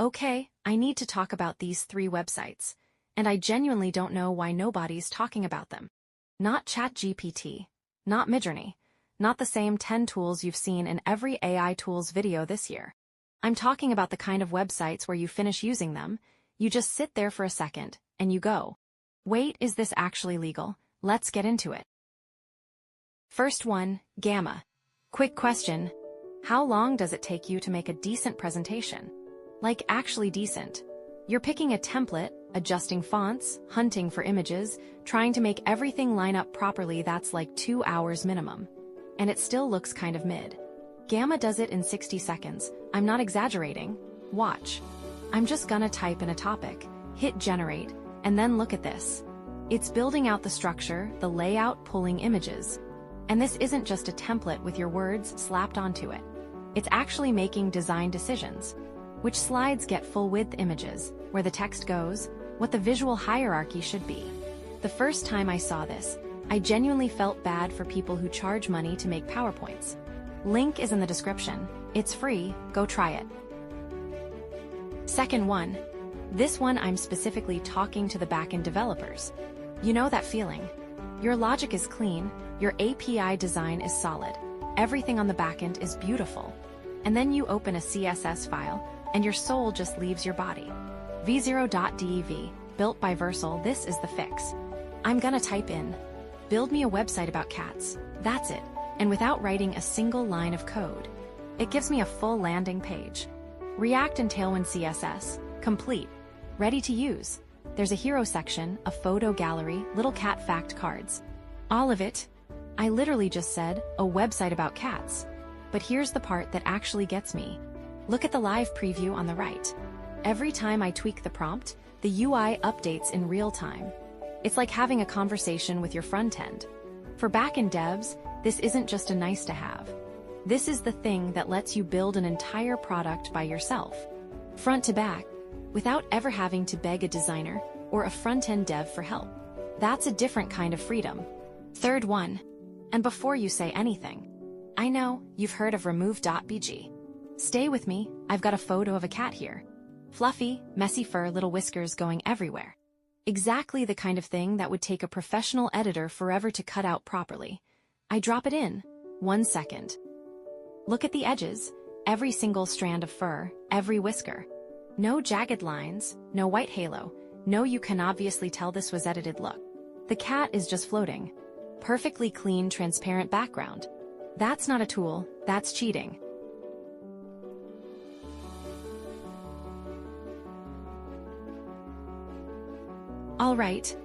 Okay, I need to talk about these 3 websites, and I genuinely don't know why nobody's talking about them. Not ChatGPT, not Midjourney, not the same 10 tools you've seen in every AI tools video this year. I'm talking about the kind of websites where you finish using them, you just sit there for a second, and you go, wait, is this actually legal? Let's get into it. First one, Gamma. Quick question. How long does it take you to make a decent presentation? Like actually decent. You're picking a template, adjusting fonts, hunting for images, trying to make everything line up properly. That's like 2 hours minimum. And it still looks kind of mid. Gamma does it in 60 seconds. I'm not exaggerating. Watch. I'm just gonna type in a topic, hit generate, and then look at this. It's building out the structure, the layout, pulling images. And this isn't just a template with your words slapped onto it. It's actually making design decisions. Which slides get full-width images, where the text goes, what the visual hierarchy should be. The first time I saw this, I genuinely felt bad for people who charge money to make PowerPoints. Link is in the description. It's free, go try it. Second one. This one I'm specifically talking to the backend developers. You know that feeling. Your logic is clean, your API design is solid, everything on the backend is beautiful. And then you open a CSS file, and your soul just leaves your body. v0.dev, built by Versal, this is the fix. I'm gonna type in, build me a website about cats, that's it, and without writing a single line of code. It gives me a full landing page. React and Tailwind CSS, complete, ready to use. There's a hero section, a photo gallery, little cat fact cards. All of it. I literally just said, a website about cats. But here's the part that actually gets me. Look at the live preview on the right. Every time I tweak the prompt, the UI updates in real time. It's like having a conversation with your front end. For backend devs, this isn't just a nice to have. This is the thing that lets you build an entire product by yourself, front to back, without ever having to beg a designer or a front-end dev for help. That's a different kind of freedom. Third one. And before you say anything, I know you've heard of remove.bg. Stay with me, I've got a photo of a cat here. Fluffy, messy fur, little whiskers going everywhere. Exactly the kind of thing that would take a professional editor forever to cut out properly. I drop it in. 1 second. Look at the edges, every single strand of fur, every whisker. No jagged lines, no white halo, no you can obviously tell this was edited look. The cat is just floating. Perfectly clean, transparent background. That's not a tool, that's cheating. All right,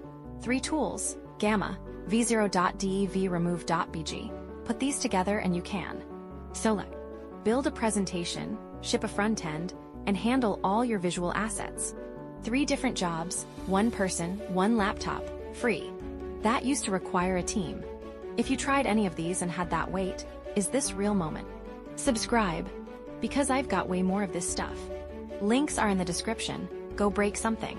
3 tools, Gamma, v0.dev, remove.bg. Put these together and you can. So build a presentation, ship a front end, and handle all your visual assets. 3 different jobs, 1 person, 1 laptop, free. That used to require a team. If you tried any of these and had that wait, is this real moment? Subscribe, because I've got way more of this stuff. Links are in the description, go break something.